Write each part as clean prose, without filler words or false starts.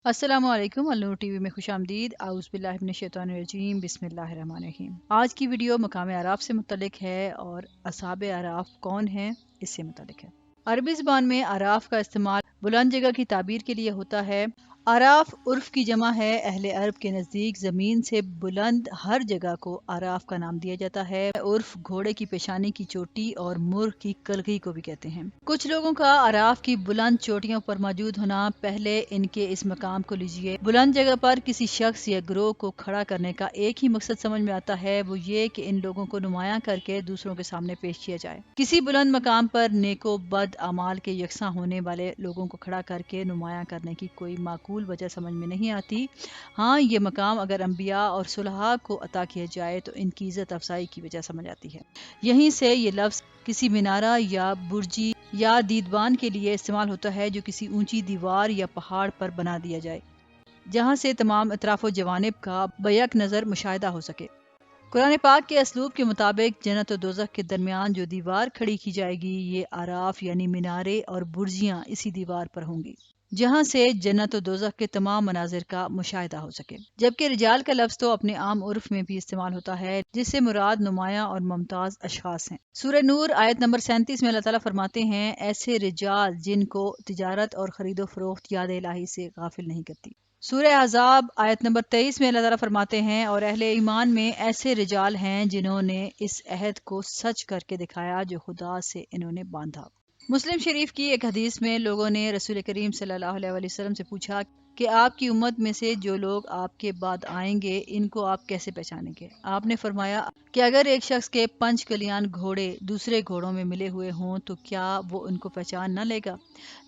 अस्सलाम वालेकुम। अलनूर टीवी में खुश आमदीद। आउज़ुबिल्लाहि मिनश्शैतानिर्रजीम, बिस्मिल्लाहिर्रहमानिर्रहीम। आज की वीडियो मकाम आराफ से मुतल्लिक है और असहाब आराफ कौन हैं इससे मुतल्लिक है। अरबी ज़बान में आराफ का इस्तेमाल बुलंद जगह की ताबीर के लिए होता है। आराफ उर्फ की जमा है। अहले अरब के नज़दीक ज़मीन से बुलंद हर जगह को आराफ का नाम दिया जाता है। उर्फ घोड़े की पेशानी की चोटी और मुर्ग की कलगी को भी कहते हैं। कुछ लोगों का आराफ की बुलंद चोटियों पर मौजूद होना। पहले इनके इस मकाम को लीजिए। बुलंद जगह पर किसी शख्स या ग्रोह को खड़ा करने का एक ही मकसद समझ में आता है, वो ये कि इन लोगों को नुमाया करके दूसरों के सामने पेश किया जाए। किसी बुलंद मकाम पर नेको बद अमाल के यकसा होने वाले लोगों को खड़ा करके नुमाया करने की कोई माकूल वजह समझ में नहीं आती। हाँ, ये मकाम अगर अंबिया और सुलहा को अता किया जाए तो इनकी इज्जत अफजाई की वजह समझ आती है। यहीं से ये लफ्ज किसी मीनारा या बुर्जी या दीदबान के लिए इस्तेमाल होता है जो किसी ऊंची दीवार या पहाड़ पर बना दिया जाए, जहां से तमाम अतराफो जवानिब का बैक नज़र मुशाहिदा हो सके। कुरान पाक के असलूब के मुताबिक जन्नत और दोज़ख के दरमियान जो दीवार खड़ी की जाएगी, ये आराफ यानी मीनारे और बुर्जियां इसी दीवार पर होंगी, जहां से जन्नत और दोज़ख के तमाम मनाजिर का मुशाहिदा हो सके। जबकि रिजाल का लफ्ज तो अपने आम उर्फ में भी इस्तेमाल होता है, जिससे मुराद नुमाया और मुमताज अशखास हैं। सूरह नूर आयत नंबर 37 में अल्लाह ताला फरमाते हैं, ऐसे रिजाल जिनको तिजारत और खरीदो फरोख्त याद इलाही से गाफिल नहीं करती। सूरह अहज़ाब आयत नंबर 23 में अल्लाह ताला फरमाते हैं, और अहले ईमान में ऐसे रिजाल हैं जिन्होंने इस अहद को सच करके दिखाया जो खुदा से इन्होंने बांधा। मुस्लिम शरीफ की एक हदीस में लोगों ने रसूल करीम सल्लल्लाहु अलैहि वसल्लम से पूछा कि आपकी उम्मत में से जो लोग आपके बाद आएंगे, इनको आप कैसे पहचानेंगे? आपने फरमाया कि अगर एक शख्स के 5 कलियान घोड़े दूसरे घोड़ों में मिले हुए हों तो क्या वो उनको पहचान न लेगा?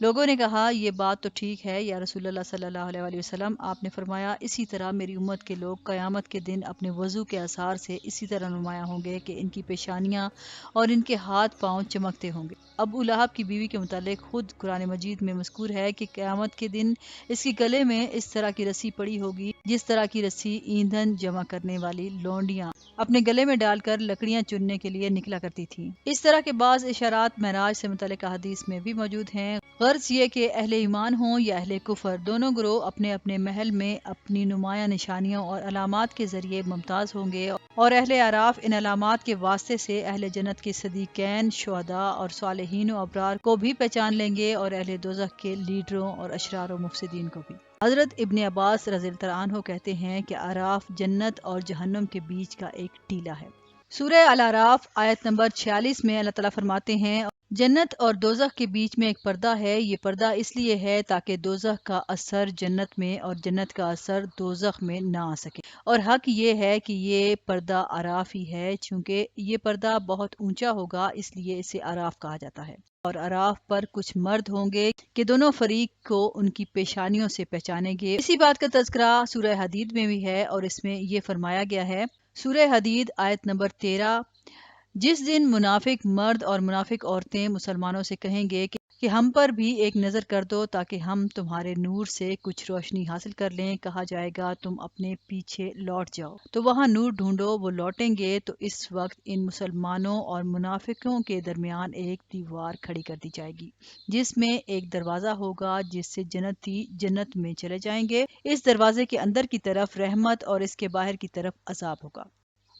लोगों ने कहा, ये बात तो ठीक है या रसूलुल्लाह सल्लल्लाहु अलैहि वसल्लम। आपने फरमाया, इसी तरह मेरी उम्मत के लोग क़यामत के दिन अपने वजू के आसार से इसी तरह नुमाया होंगे कि इनकी पेशानियां और इनके हाथ पांव चमकते होंगे। अबू लहब की बीवी के मुतालिक खुद कुरान मजीद में मज़कूर है कि क़यामत के दिन इसके गले में इस तरह की रस्सी पड़ी होगी जिस तरह की रस्सी ईंधन जमा करने वाली लौंडियां अपने गले में डालकर लकड़ियां चुनने के लिए निकला करती थीं। इस तरह के बाज़ इशारात महराज से मुतल्लिक़ हदीस में भी मौजूद हैं। गर्ज ये कि अहले ईमान हों या अहले कुफर, दोनों ग्रोह अपने अपने महल में अपनी नुमाया निशानियों और अलामात के जरिए मुमताज होंगे, और अहले आराफ इन अलामात के वास्ते से अहले जन्नत के सदीकैन, शुहदा और सालेहीन व अबरार को भी पहचान लेंगे, और अहले दोज़ख के लीडरों और अशरार व मुफसिदीन को भी। हजरत इब्ने अब्बास रज़ियल्लाहु अन्हु कहते हैं कि आराफ जन्नत और जहन्नम के बीच का एक टीला है। सूरह अल आराफ आयत नंबर 46 में अल्लाह ताला फरमाते हैं, जन्नत और दोज़ख के बीच में एक पर्दा है। ये पर्दा इसलिए है ताकि दोज़ख का असर जन्नत में और जन्नत का असर दोज़ख में ना आ सके। और हक ये है कि ये पर्दा आराफ ही है, चूंकि ये पर्दा बहुत ऊंचा होगा इसलिए इसे आराफ कहा जाता है। और आराफ पर कुछ मर्द होंगे कि दोनों फरीक को उनकी पेशानियों से पहचानेंगे। इसी बात का तज़किरा सूरह हदीद में भी है, और इसमें ये फरमाया गया है, सूरह हदीद आयत नंबर 13, जिस दिन मुनाफिक मर्द और मुनाफिक औरतें मुसलमानों से कहेंगे कि हम पर भी एक नज़र कर दो ताकि हम तुम्हारे नूर से कुछ रोशनी हासिल कर लें। कहा जाएगा, तुम अपने पीछे लौट जाओ। तो वहाँ नूर ढूंढो। वो लौटेंगे तो इस वक्त इन मुसलमानों और मुनाफिकों के दरमियान एक दीवार खड़ी कर दी जाएगी जिसमें एक दरवाज़ा होगा जिससे जन्नती जन्नत में चले जाएंगे। इस दरवाजे के अंदर की तरफ रहमत और इसके बाहर की तरफ अजाब होगा।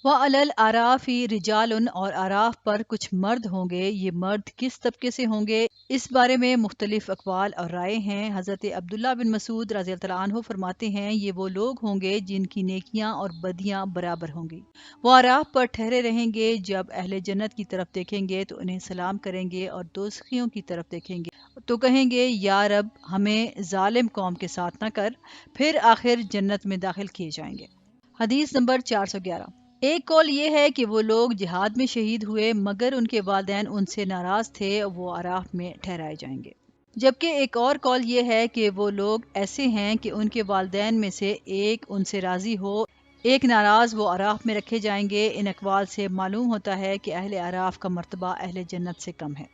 वह अलल आराफ ही रिजालन, और आराफ पर कुछ मर्द होंगे। ये मर्द किस तबके से होंगे, इस बारे में मुख्तलिफ अकवाल और राय हैं। हज़रत अब्दुल्ला बिन मसूद रज़ियल्लाहु अन्हु फरमाते हैं, ये वो लोग होंगे जिनकी नेकियां और बदियां बराबर होंगी। वो आराफ पर ठहरे रहेंगे। जब अहले जन्नत की तरफ देखेंगे तो उन्हें सलाम करेंगे, और दोज़खियों की तरफ देखेंगे तो कहेंगे, या रब, हमें जालिम कौम के साथ न कर। फिर आखिर जन्नत में दाखिल किए जाएंगे। हदीस नंबर 411। एक कौल ये है कि वो लोग जिहाद में शहीद हुए मगर उनके वालिदैन उनसे नाराज थे, वो आराफ में ठहराए जाएंगे। जबकि एक और कौल ये है कि वो लोग ऐसे हैं कि उनके वालिदैन में से एक उनसे राजी हो, एक नाराज, वो आराफ में रखे जाएंगे। इन अकवाल से मालूम होता है कि अहले आराफ का मर्तबा अहले जन्नत से कम है।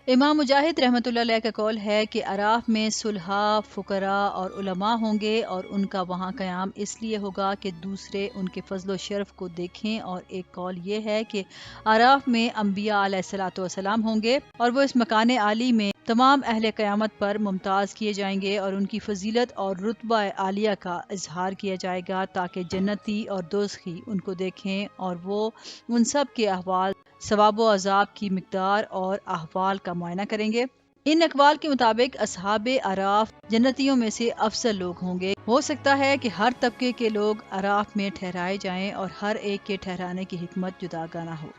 इमाम मुजाहिद रहमतुल्लाह अलैह का कौल है कि अराफ में सुलहा, फुकरा और उलमा होंगे, और उनका वहाँ क़याम इसलिए होगा कि दूसरे उनके फजलो शरफ को देखें। और एक कौल ये है कि अराफ में अम्बिया अलैहिस्सलातु वस्सलाम होंगे, और वो इस मकान आली में तमाम अहले क़यामत पर मुमताज़ किए जाएंगे और उनकी फजीलत और रुतबा आलिया का इजहार किया जाएगा ताकि जन्नती और दोज़खी उनको देखें और वो उन सब के अहवाल, सवाब व अज़ाब की मिकदार और अहवाल का मुआयना करेंगे। इन अकवाल के मुताबिक असहाबे अराफ जन्नतियों में से अफजल लोग होंगे। हो सकता है कि हर तबके के लोग अराफ में ठहराए जाएं और हर एक के ठहराने की हिकमत जुदागाना हो।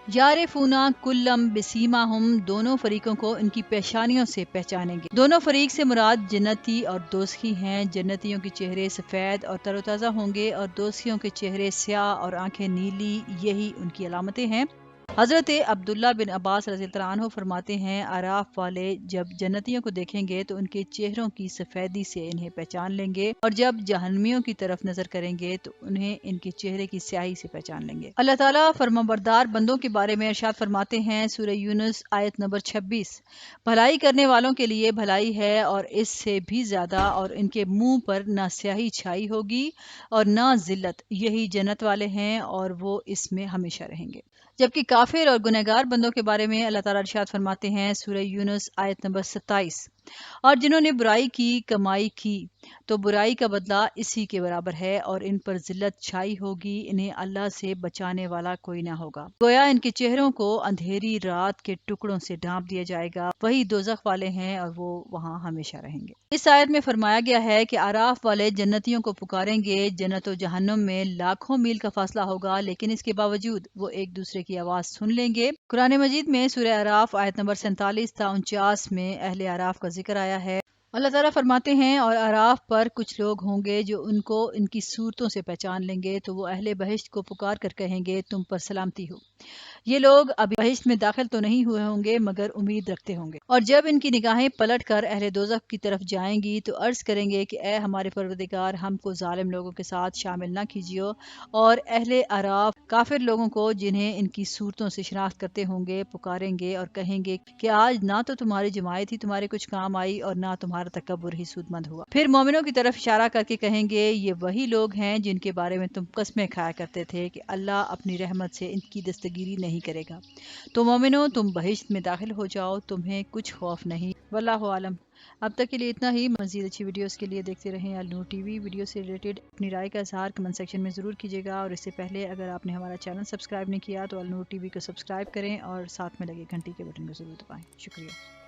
यारिफूना कुल्लम बिसीमाहुम, दोनों फरीकों को इनकी पेशानियों से पहचानेंगे। दोनों फरीक से मुराद जन्नती और दोज़खी हैं। जन्नतियों के चेहरे सफ़ेद और तरोताज़ा होंगे और दोज़खियों के चेहरे स्याह और आंखें नीली, यही उनकी अलामतें हैं। हज़रत अब्दुल्ला बिन अब्बास रज़ियल्लाहु अन्हु फरमाते हैं, आराफ वाले जब जन्नतियों को देखेंगे तो उनके चेहरों की सफ़ेदी से इन्हें पहचान लेंगे और जब जहन्नमियों की तरफ नजर करेंगे तो उन्हें इनके चेहरे की स्याही से पहचान लेंगे। अल्लाह ताला फरमाबरदार बंदों के बारे में इरशाद फरमाते हैं, सूरह यूनुस आयत नंबर 26, भलाई करने वालों के लिए भलाई है और इससे भी ज्यादा, और इनके मुंह पर ना स्याही छाई होगी और ना जिल्लत, यही जन्नत वाले हैं और वो इसमें हमेशा रहेंगे। जबकि काफिर और गुनहगार बंदों के बारे में अल्लाह ताला इरशाद फरमाते हैं, सूरह यूनुस आयत नंबर 27, और जिन्होंने बुराई की कमाई की तो बुराई का बदला इसी के बराबर है और इन पर जिल्लत छाई होगी, इन्हें अल्लाह से बचाने वाला कोई ना होगा। गोया इनके चेहरों को अंधेरी रात के टुकड़ों से ढांप दिया जाएगा, वही दोजख वाले हैं और वो वहां हमेशा रहेंगे। इस आयत में फरमाया गया है कि आराफ वाले जन्नतियों को पुकारेंगे। जन्नत और जहन्नुम में लाखों मील का फासला होगा, लेकिन इसके बावजूद वो एक दूसरे की आवाज सुन लेंगे। कुरान मजीद में सूरह आराफ आयत नंबर 47 था 49 में अहले आराफ का जिक्र आया है। अल्लाह ताला फरमाते हैं, और आराफ पर कुछ लोग होंगे जो उनको इनकी सूरतों से पहचान लेंगे, तो वो अहले बहिश्त को पुकार कर कहेंगे, तुम पर सलामती हो। ये लोग अभी बहिश्त में दाखिल तो नहीं हुए होंगे मगर उम्मीद रखते होंगे। और जब इनकी निगाहें पलट कर अहले दोज़ख की तरफ जाएंगी तो अर्ज करेंगे कि ए हमारे परवरदिगार, हमको जालिम लोगों के साथ शामिल ना कीजिए। और अहले अराफ काफिर लोगों को जिन्हें इनकी सूरतों से शिनाख्त करते होंगे पुकारेंगे और कहेंगे कि आज ना तो तुम्हारी जमायत ही तुम्हारे कुछ काम आई और ना तुम्हारा तकब्बुर ही सूदमंद हुआ। फिर मोमिनों की तरफ इशारा करके कहेंगे, ये वही लोग हैं जिनके बारे में तुम कस्में खाया करते थे कि अल्लाह अपनी रहमत से इनकी दस्तगीरी नहीं करेगा। तो मोमिनो, तुम बहिश्त में दाखिल हो जाओ, तुम्हें कुछ खौफ नहीं। वल्लाहु आलम। अब तक के लिए इतना ही। मज़ीद अच्छी वीडियोस के लिए देखते रहें अल नूर टीवी। वीडियो से रिलेटेड अपनी राय का इज़हार कमेंट सेक्शन में ज़रूर कीजिएगा, और इससे पहले अगर आपने हमारा चैनल सब्सक्राइब नहीं किया तो अल नूर टीवी को सब्सक्राइब करें और साथ में लगे घंटी के बटन को ज़रूर दबाएं। शुक्रिया।